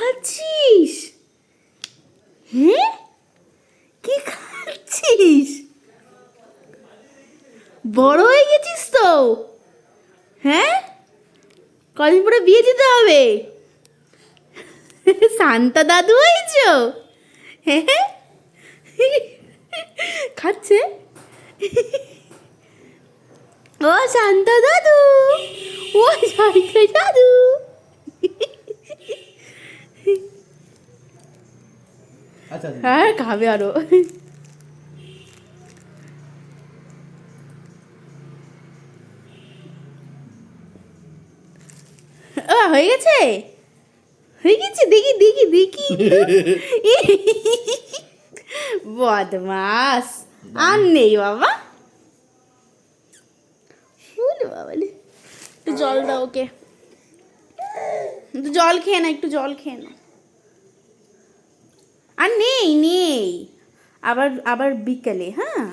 খাচ্ছিস? হ্যাঁ, কি খাচ্ছিস? বড় হয়ে গেছিস তো। হ্যাঁ, কদিন পরে বিয়ে দিতে হবে। শান্তা দাদু হয়েছ? হ্যাঁ, খাচ্ছে। ও শান্তা দাদু, ও শান্তা দাদু। আচ্ছা হ্যাঁ, খাবে আরো। হয়ে গেছে, হয়ে গেছে। দেখি দেখি দেখি। বদমাস, আর নেই বাবা। বাবা, একটু জল দাও ওকে, একটু জল খেয়ে না, একটু জল খেয়ে না। আর নেই নেই, আবার আবার বিকেলে। হ্যাঁ।